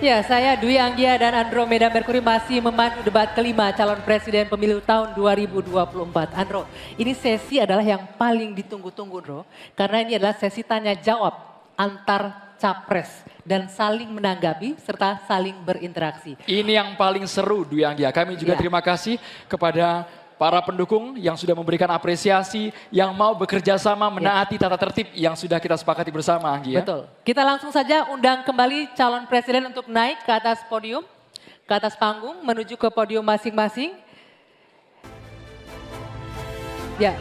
Ya, saya Dwi Anggia dan Andromeda Mercury masih memandu debat kelima calon presiden pemilu tahun 2024. Andro, ini sesi adalah yang paling ditunggu-tunggu, Andro. Karena ini adalah sesi tanya jawab antar capres dan saling menanggapi serta saling berinteraksi. Ini yang paling seru Dwi Anggia. Kami juga terima kasih kepada para pendukung yang sudah memberikan apresiasi, yang mau bekerja sama menaati tata tertib yang sudah kita sepakati bersama, Anggi. Betul. Kita langsung saja undang kembali calon presiden untuk naik ke atas podium, ke atas panggung, menuju ke podium masing-masing. Ya.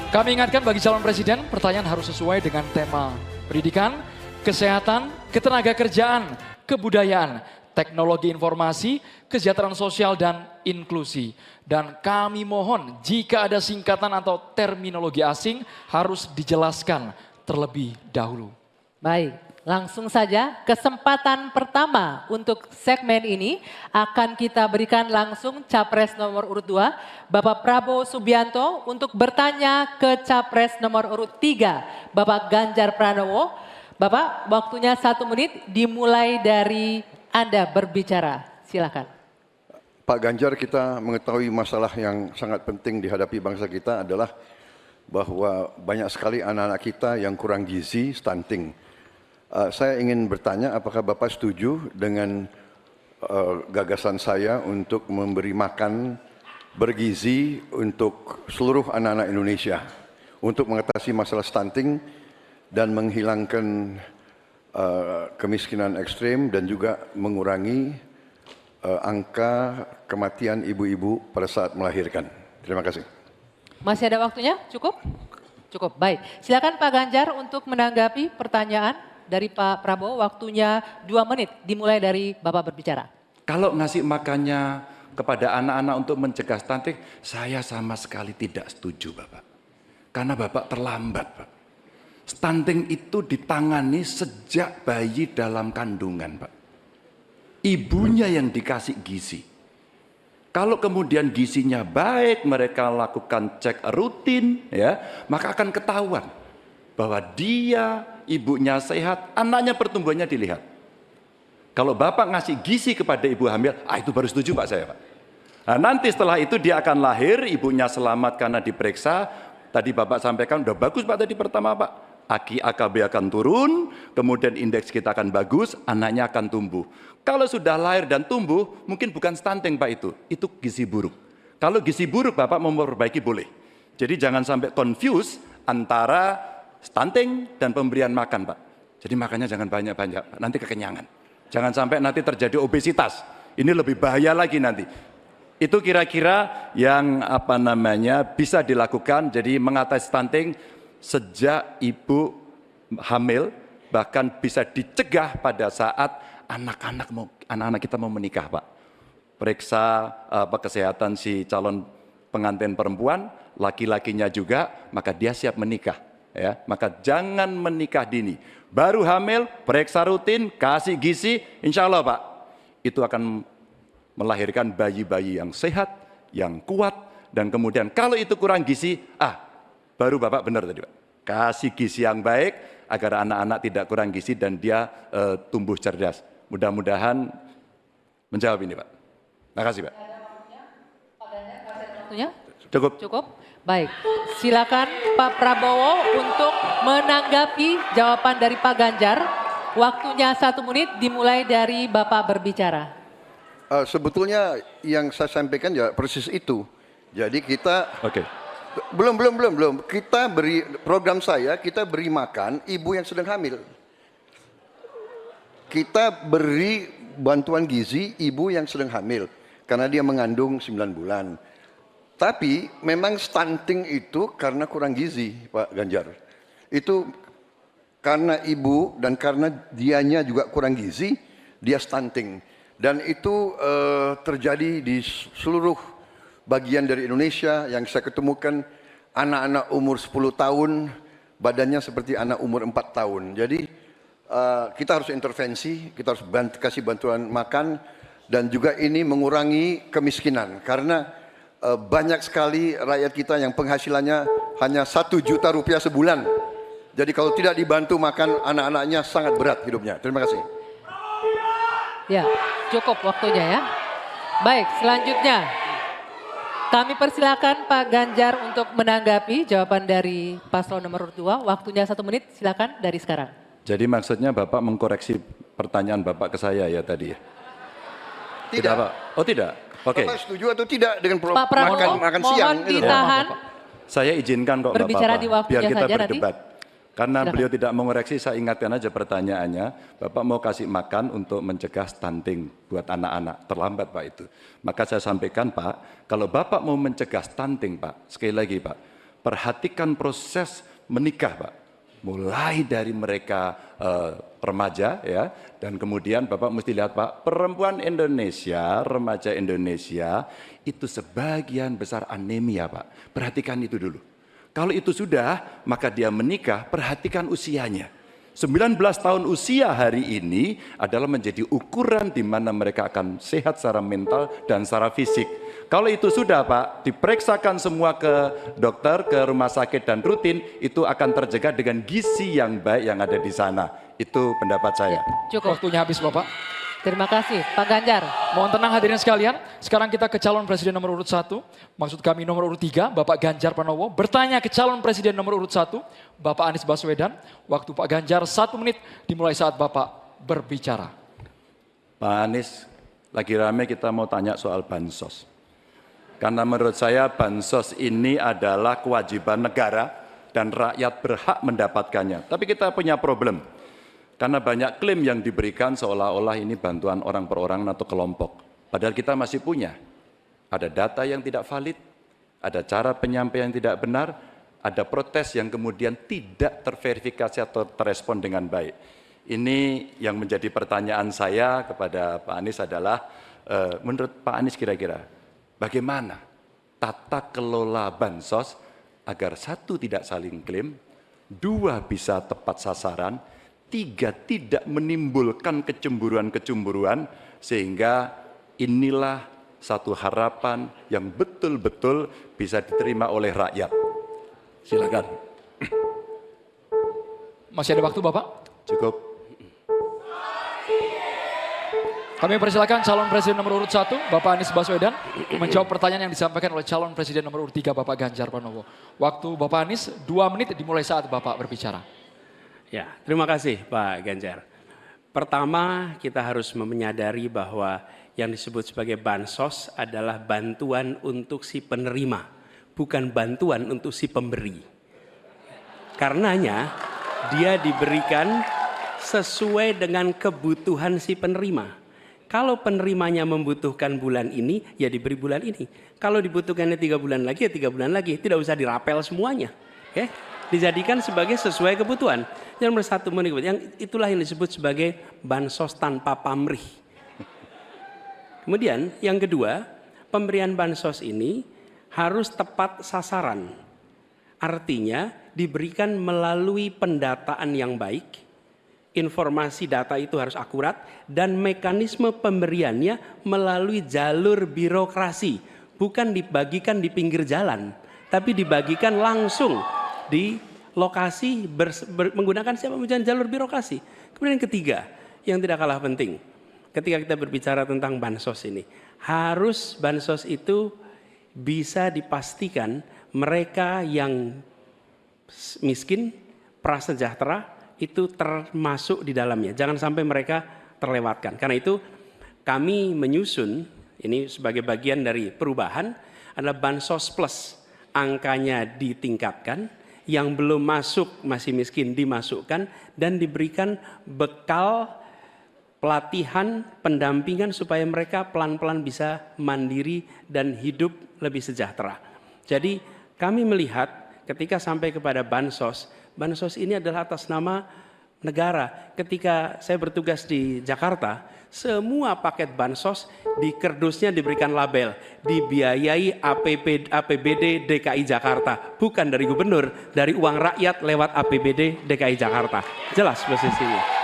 Kami ingatkan bagi calon presiden, pertanyaan harus sesuai dengan tema pendidikan, kesehatan, ketenaga kerjaan, kebudayaan, teknologi informasi, kesejahteraan sosial dan inklusi. Dan kami mohon jika ada singkatan atau terminologi asing harus dijelaskan terlebih dahulu. Baik, langsung saja kesempatan pertama untuk segmen ini akan kita berikan langsung capres nomor urut 2, Bapak Prabowo Subianto untuk bertanya ke capres nomor urut 3, Bapak Ganjar Pranowo. Bapak, waktunya 1 menit dimulai dari Anda berbicara, silakan. Pak Ganjar, kita mengetahui masalah yang sangat penting dihadapi bangsa kita adalah bahwa banyak sekali anak-anak kita yang kurang gizi, stunting. Saya ingin bertanya apakah Bapak setuju dengan gagasan saya untuk memberi makan bergizi untuk seluruh anak-anak Indonesia untuk mengatasi masalah stunting dan menghilangkan kemiskinan ekstrim dan juga mengurangi angka kematian ibu-ibu pada saat melahirkan. Terima kasih. Masih ada waktunya? Cukup? Cukup, baik. Silakan Pak Ganjar untuk menanggapi pertanyaan dari Pak Prabowo. Waktunya 2 menit, dimulai dari Bapak berbicara. Kalau ngasih makannya kepada anak-anak untuk mencegah stunting, saya sama sekali tidak setuju, Bapak. Karena Bapak terlambat, Pak. Stunting itu ditangani sejak bayi dalam kandungan, Pak. Ibunya yang dikasih gizi. Kalau kemudian gizinya baik, mereka lakukan cek rutin, ya, maka akan ketahuan bahwa dia, ibunya sehat, anaknya pertumbuhannya dilihat. Kalau Bapak ngasih gizi kepada ibu hamil, itu baru setuju Pak saya, Pak. Nah, nanti setelah itu dia akan lahir, ibunya selamat karena diperiksa. Tadi Bapak sampaikan, udah bagus Pak tadi pertama Pak. AKB akan turun, kemudian indeks kita akan bagus, anaknya akan tumbuh. Kalau sudah lahir dan tumbuh, mungkin bukan stunting Pak itu gizi buruk. Kalau gizi buruk Bapak mau memperbaiki boleh. Jadi jangan sampai confuse antara stunting dan pemberian makan Pak. Jadi makannya jangan banyak-banyak, nanti kekenyangan. Jangan sampai nanti terjadi obesitas, ini lebih bahaya lagi nanti. Itu kira-kira yang bisa dilakukan, jadi mengatasi stunting sejak ibu hamil, bahkan bisa dicegah pada saat anak-anak kita mau menikah, Pak. Periksa kesehatan si calon pengantin perempuan, laki-lakinya juga, maka dia siap menikah. Ya, maka jangan menikah dini. Baru hamil, periksa rutin, kasih gizi, insya Allah Pak, itu akan melahirkan bayi-bayi yang sehat, yang kuat, dan kemudian kalau itu kurang gizi, baru Bapak benar tadi Pak. Kasih gizi yang baik agar anak-anak tidak kurang gizi dan dia tumbuh cerdas. Mudah-mudahan menjawab ini Pak. Terima kasih Pak. Waktunya? Cukup. Cukup? Baik, silakan Pak Prabowo untuk menanggapi jawaban dari Pak Ganjar. Waktunya 1 menit dimulai dari Bapak berbicara. Sebetulnya yang saya sampaikan ya persis itu. Jadi kita belum. Kita beri program kita beri makan ibu yang sedang hamil. Kita beri bantuan gizi ibu yang sedang hamil karena dia mengandung 9 bulan. Tapi memang stunting itu karena kurang gizi, Pak Ganjar. Itu karena ibu dan karena dianya juga kurang gizi, dia stunting. Dan itu terjadi di seluruh bagian dari Indonesia yang saya ketemukan anak-anak umur 10 tahun, badannya seperti anak umur 4 tahun. Jadi kita harus intervensi, kita harus kasih bantuan makan, dan juga ini mengurangi kemiskinan. Karena banyak sekali rakyat kita yang penghasilannya hanya 1 juta rupiah sebulan. Jadi kalau tidak dibantu makan anak-anaknya sangat berat hidupnya. Terima kasih. Ya, cukup waktunya ya. Baik, selanjutnya kami persilakan Pak Ganjar untuk menanggapi jawaban dari paslon nomor 2. Waktunya 1 menit, silakan dari sekarang. Jadi maksudnya Bapak mengkoreksi pertanyaan Bapak ke saya ya tadi ya? Tidak. Pak? Oh tidak? Oke. Bapak setuju atau tidak dengan Pak Prabowo, makan siang? mohon Itu loh. ditahan. Saya izinkan kok nggak Berbicara apa-apa, di waktunya biar kita saja nanti. berdebat. Karena Silakan. beliau tidak mengoreksi, saya ingatkan aja pertanyaannya. Bapak mau kasih makan untuk mencegah stunting buat anak-anak. Terlambat Pak itu. Maka saya sampaikan Pak, kalau Bapak mau mencegah stunting Pak, sekali lagi Pak, perhatikan proses menikah Pak. Mulai dari mereka remaja ya, dan kemudian Bapak mesti lihat Pak, perempuan Indonesia, remaja Indonesia, itu sebagian besar anemia Pak. Perhatikan itu dulu. Kalau itu sudah, maka dia menikah, perhatikan usianya. 19 tahun usia hari ini adalah menjadi ukuran di mana mereka akan sehat secara mental dan secara fisik. Kalau itu sudah Pak, diperiksakan semua ke dokter, ke rumah sakit dan rutin, itu akan terjaga dengan gizi yang baik yang ada di sana. Itu pendapat saya. Cukup. Waktunya habis Bapak. Terima kasih Pak Ganjar. Mohon tenang hadirin sekalian. Sekarang kita ke calon presiden nomor urut 1. Maksud kami nomor urut 3, Bapak Ganjar Pranowo. Bertanya ke calon presiden nomor urut 1, Bapak Anies Baswedan. Waktu Pak Ganjar 1 menit dimulai saat Bapak berbicara. Pak Anies, lagi rame kita mau tanya soal bansos. Karena menurut saya bansos ini adalah kewajiban negara dan rakyat berhak mendapatkannya. Tapi kita punya problem. Karena banyak klaim yang diberikan seolah-olah ini bantuan orang per orang atau kelompok. Padahal kita masih punya. Ada data yang tidak valid, ada cara penyampaian yang tidak benar, ada protes yang kemudian tidak terverifikasi atau terrespon dengan baik. Ini yang menjadi pertanyaan saya kepada Pak Anies adalah, menurut Pak Anies kira-kira bagaimana tata kelola bansos agar 1, tidak saling klaim, 2, bisa tepat sasaran, 3, tidak menimbulkan kecemburuan-kecemburuan, sehingga inilah satu harapan yang betul-betul bisa diterima oleh rakyat. Silakan. Masih ada waktu Bapak? Cukup. Kami persilakan calon presiden nomor urut 1, Bapak Anies Baswedan, menjawab pertanyaan yang disampaikan oleh calon presiden nomor urut 3, Bapak Ganjar Pranowo. Waktu Bapak Anies 2 menit dimulai saat Bapak berbicara. Ya, terima kasih Pak Ganjar. Pertama, kita harus menyadari bahwa yang disebut sebagai bansos adalah bantuan untuk si penerima, bukan bantuan untuk si pemberi. Karenanya, dia diberikan sesuai dengan kebutuhan si penerima. Kalau penerimanya membutuhkan bulan ini, ya diberi bulan ini. Kalau dibutuhkannya 3 bulan lagi, ya 3 bulan lagi. Tidak usah dirapel semuanya. Oke? Dijadikan sebagai sesuai kebutuhan. Yang nomor 1 yang itulah yang disebut sebagai bansos tanpa pamrih. Kemudian yang kedua, pemberian bansos ini harus tepat sasaran. Artinya diberikan melalui pendataan yang baik, informasi data itu harus akurat, dan mekanisme pemberiannya melalui jalur birokrasi. Bukan dibagikan di pinggir jalan, tapi dibagikan langsung di lokasi menggunakan siapa jalur birokrasi. Kemudian yang ketiga, yang tidak kalah penting, ketika kita berbicara tentang bansos ini, harus bansos itu bisa dipastikan mereka yang miskin, prasejahtera itu termasuk di dalamnya. Jangan sampai mereka terlewatkan. Karena itu kami menyusun, ini sebagai bagian dari perubahan, adalah bansos plus. Angkanya ditingkatkan, yang belum masuk masih miskin dimasukkan dan diberikan bekal pelatihan, pendampingan supaya mereka pelan-pelan bisa mandiri dan hidup lebih sejahtera. Jadi kami melihat ketika sampai kepada bansos, bansos ini adalah atas nama negara. Ketika saya bertugas di Jakarta, semua paket bansos di kerdusnya diberikan label dibiayai APBD DKI Jakarta, bukan dari gubernur, dari uang rakyat lewat APBD DKI Jakarta. Jelas posisinya.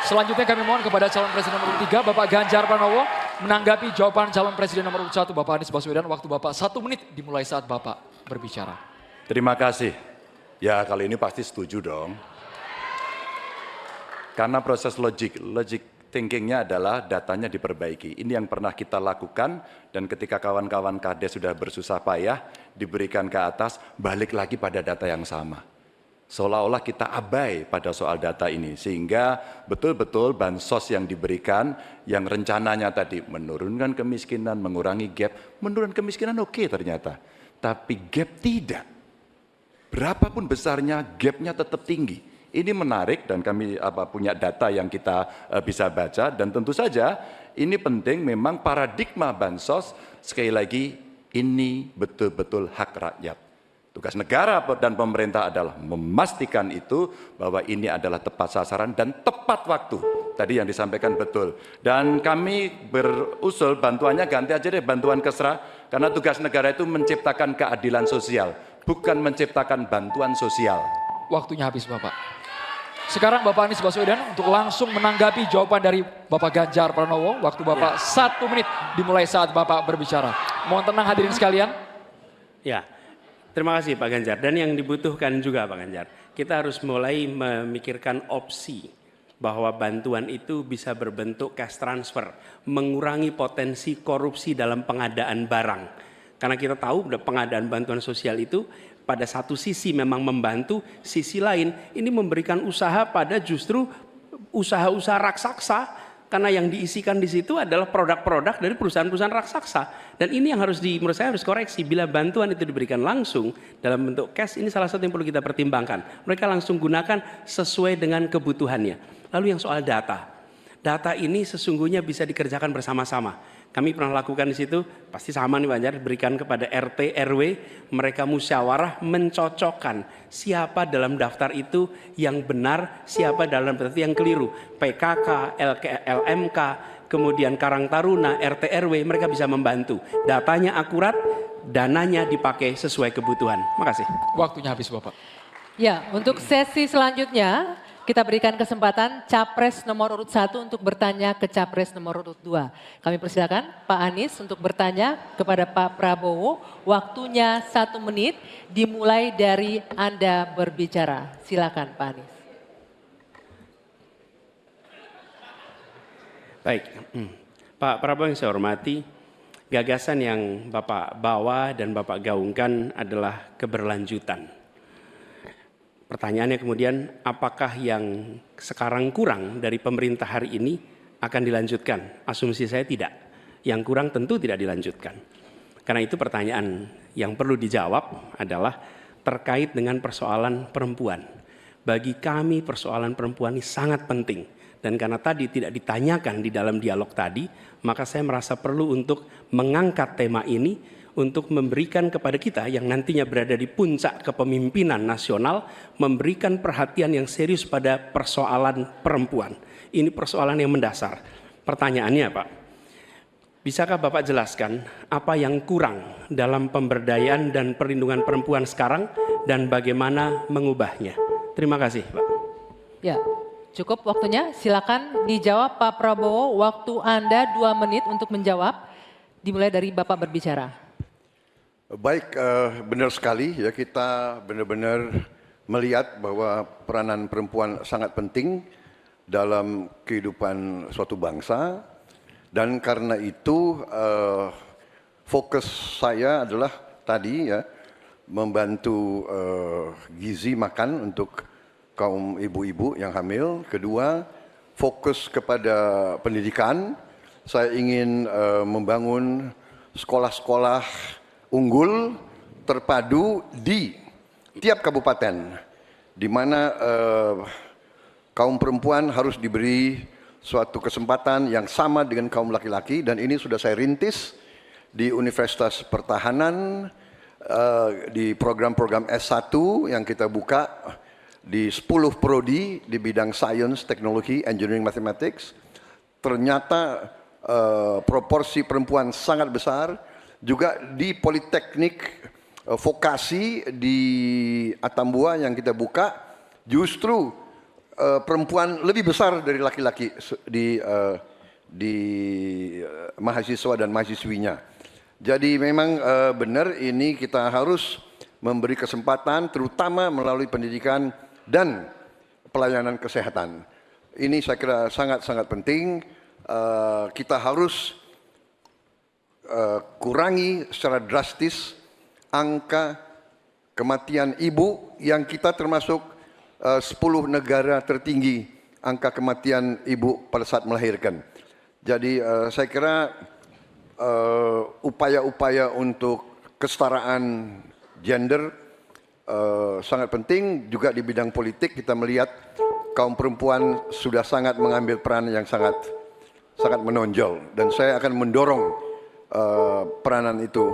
Selanjutnya kami mohon kepada calon presiden nomor 3, Bapak Ganjar Pranowo, menanggapi jawaban calon presiden nomor 1, Bapak Anies Baswedan. Waktu Bapak 1 menit dimulai saat Bapak berbicara. Terima kasih. Ya kalau ini pasti setuju dong. Karena proses logic thinkingnya adalah datanya diperbaiki. Ini yang pernah kita lakukan dan ketika kawan-kawan KD sudah bersusah payah diberikan ke atas, balik lagi pada data yang sama. Seolah-olah kita abai pada soal data ini sehingga betul-betul bansos yang diberikan yang rencananya tadi menurunkan kemiskinan, mengurangi gap, menurunkan kemiskinan oke ternyata. Tapi gap tidak. Berapapun besarnya gapnya tetap tinggi. Ini menarik dan kami punya data yang kita bisa baca dan tentu saja ini penting memang paradigma bansos sekali lagi ini betul-betul hak rakyat. Tugas negara dan pemerintah adalah memastikan itu bahwa ini adalah tepat sasaran dan tepat waktu. Tadi yang disampaikan betul. Dan kami berusul bantuannya ganti aja deh bantuan kesra karena tugas negara itu menciptakan keadilan sosial, bukan menciptakan bantuan sosial. Waktunya habis Bapak. Sekarang Bapak Anies Baswedan untuk langsung menanggapi jawaban dari Bapak Ganjar Pranowo. Waktu Bapak 1 menit dimulai saat Bapak berbicara. Mohon tenang hadirin sekalian. Ya, terima kasih Pak Ganjar. Dan yang dibutuhkan juga Pak Ganjar, kita harus mulai memikirkan opsi bahwa bantuan itu bisa berbentuk cash transfer, mengurangi potensi korupsi dalam pengadaan barang. Karena kita tahu pengadaan bantuan sosial itu pada satu sisi memang membantu, sisi lain ini memberikan usaha pada justru usaha-usaha raksasa karena yang diisikan di situ adalah produk-produk dari perusahaan-perusahaan raksasa. Dan ini yang menurut saya harus koreksi. Bila bantuan itu diberikan langsung dalam bentuk cash, ini salah satu yang perlu kita pertimbangkan. Mereka langsung gunakan sesuai dengan kebutuhannya. Lalu yang soal data. Data ini sesungguhnya bisa dikerjakan bersama-sama. Kami pernah lakukan di situ, pasti sama nih Pak Ganjar, berikan kepada RT, RW, mereka musyawarah mencocokkan siapa dalam daftar itu yang benar, siapa dalam daftar itu yang keliru. PKK, LMK, kemudian Karang Taruna, RT, RW, mereka bisa membantu. Datanya akurat, dananya dipakai sesuai kebutuhan. Makasih. Waktunya habis Bapak. Ya, untuk sesi selanjutnya kita berikan kesempatan Capres nomor urut 1 untuk bertanya ke Capres nomor urut 2. Kami persilakan Pak Anies untuk bertanya kepada Pak Prabowo. Waktunya 1 menit dimulai dari Anda berbicara. Silakan Pak Anies. Baik, Pak Prabowo yang saya hormati, gagasan yang Bapak bawa dan Bapak gaungkan adalah keberlanjutan. Pertanyaannya kemudian, apakah yang sekarang kurang dari pemerintah hari ini akan dilanjutkan? Asumsi saya tidak. Yang kurang tentu tidak dilanjutkan. Karena itu pertanyaan yang perlu dijawab adalah terkait dengan persoalan perempuan. Bagi kami persoalan perempuan ini sangat penting. Dan karena tadi tidak ditanyakan di dalam dialog tadi, maka saya merasa perlu untuk mengangkat tema ini untuk memberikan kepada kita yang nantinya berada di puncak kepemimpinan nasional, memberikan perhatian yang serius pada persoalan perempuan. Ini persoalan yang mendasar. Pertanyaannya Pak, bisakah Bapak jelaskan apa yang kurang dalam pemberdayaan dan perlindungan perempuan sekarang dan bagaimana mengubahnya? Terima kasih Pak. Ya, cukup waktunya. Silakan dijawab Pak Prabowo. Waktu Anda 2 menit untuk menjawab. Dimulai dari Bapak berbicara. Baik, benar sekali ya, kita benar-benar melihat bahwa peranan perempuan sangat penting dalam kehidupan suatu bangsa dan karena itu fokus saya adalah tadi ya membantu gizi makan untuk kaum ibu-ibu yang hamil. Kedua, fokus kepada pendidikan. Saya ingin membangun sekolah-sekolah unggul terpadu di tiap kabupaten di mana kaum perempuan harus diberi suatu kesempatan yang sama dengan kaum laki-laki dan ini sudah saya rintis di Universitas Pertahanan di program-program S1 yang kita buka di 10 prodi di bidang Science, Teknologi, Engineering, Mathematics. Ternyata proporsi perempuan sangat besar. Juga di Politeknik Vokasi di Atambua yang kita buka, justru perempuan lebih besar dari laki-laki di mahasiswa dan mahasiswinya. Jadi memang benar ini kita harus memberi kesempatan terutama melalui pendidikan dan pelayanan kesehatan. Ini saya kira sangat-sangat penting. Kita harus kurangi secara drastis angka kematian ibu yang kita termasuk 10 negara tertinggi angka kematian ibu pada saat melahirkan. Jadi saya kira upaya-upaya untuk kesetaraan gender sangat penting. Juga di bidang politik kita melihat kaum perempuan sudah sangat mengambil peran yang sangat menonjol, dan saya akan mendorong peranan itu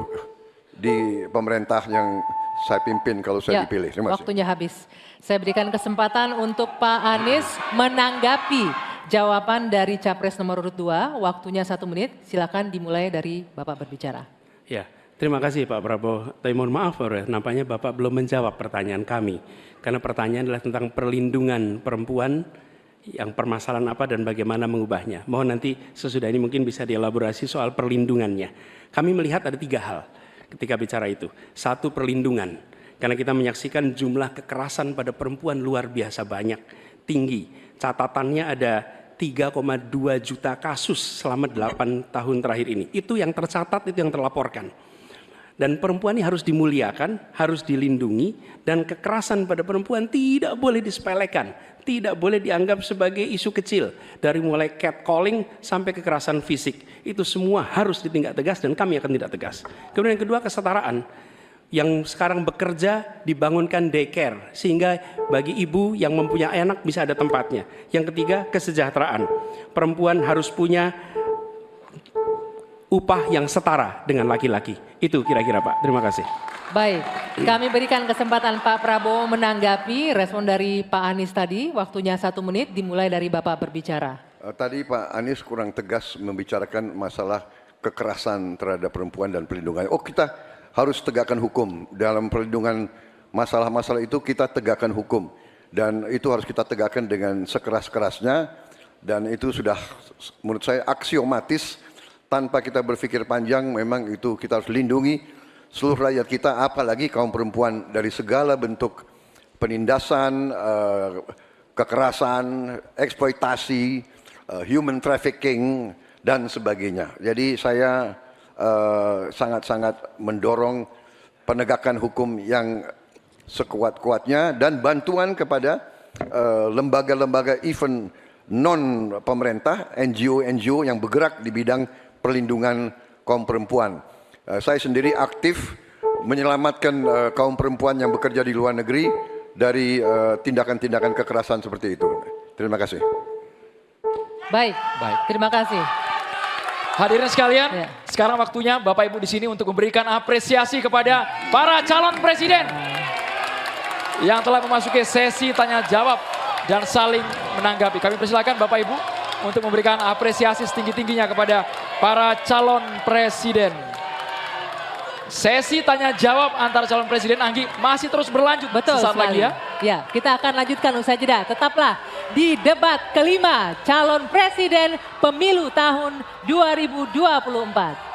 di pemerintah yang saya pimpin kalau saya dipilih. Terima kasih. Waktunya habis. Saya berikan kesempatan untuk Pak Anies menanggapi jawaban dari Capres nomor urut 2. Waktunya 1 menit. Silakan dimulai dari Bapak berbicara. Ya, terima kasih Pak Prabowo. Tapi mohon maaf, nampaknya Bapak belum menjawab pertanyaan kami. Karena pertanyaan adalah tentang perlindungan perempuan, yang permasalahan apa dan bagaimana mengubahnya. Mohon nanti sesudah ini mungkin bisa dielaborasi soal perlindungannya. Kami melihat ada 3 hal ketika bicara itu. 1, perlindungan. Karena kita menyaksikan jumlah kekerasan pada perempuan luar biasa banyak, tinggi. Catatannya ada 3,2 juta kasus selama 8 tahun terakhir ini. Itu yang tercatat, itu yang terlaporkan. Dan perempuan ini harus dimuliakan, harus dilindungi, dan kekerasan pada perempuan tidak boleh disepelekan, tidak boleh dianggap sebagai isu kecil. Dari mulai catcalling sampai kekerasan fisik, itu semua harus ditindak tegas dan kami akan tindak tegas. Kemudian yang kedua, kesetaraan. Yang sekarang bekerja dibangunkan daycare, sehingga bagi ibu yang mempunyai anak bisa ada tempatnya. Yang ketiga, kesejahteraan. Perempuan harus punya upah yang setara dengan laki-laki. Itu kira-kira Pak. Terima kasih. Baik, kami berikan kesempatan Pak Prabowo menanggapi respon dari Pak Anies tadi. Waktunya 1 menit, dimulai dari Bapak berbicara. Tadi Pak Anies kurang tegas membicarakan masalah kekerasan terhadap perempuan dan perlindungan. Oh, kita harus tegakkan hukum. Dalam perlindungan masalah-masalah itu kita tegakkan hukum. Dan itu harus kita tegakkan dengan sekeras-kerasnya. Dan itu sudah menurut saya aksiomatis. Tanpa kita berpikir panjang, memang itu kita harus lindungi seluruh rakyat kita, apalagi kaum perempuan dari segala bentuk penindasan, kekerasan, eksploitasi, human trafficking, dan sebagainya. Jadi saya sangat-sangat mendorong penegakan hukum yang sekuat-kuatnya dan bantuan kepada lembaga-lembaga event non pemerintah, NGO-NGO yang bergerak di bidang perlindungan kaum perempuan. Saya sendiri aktif menyelamatkan kaum perempuan yang bekerja di luar negeri dari tindakan-tindakan kekerasan seperti itu. Terima kasih. Baik, terima kasih. Hadirin sekalian, sekarang waktunya Bapak Ibu di sini untuk memberikan apresiasi kepada para calon presiden yang telah memasuki sesi tanya jawab dan saling menanggapi. Kami persilakan Bapak Ibu untuk memberikan apresiasi setinggi-tingginya kepada para calon presiden. Sesi tanya jawab antara calon presiden Anggi masih terus berlanjut. Betul sesaat sekali. lagi ya. Ya, kita akan lanjutkan usai jeda. Tetaplah di debat kelima calon presiden pemilu tahun 2024.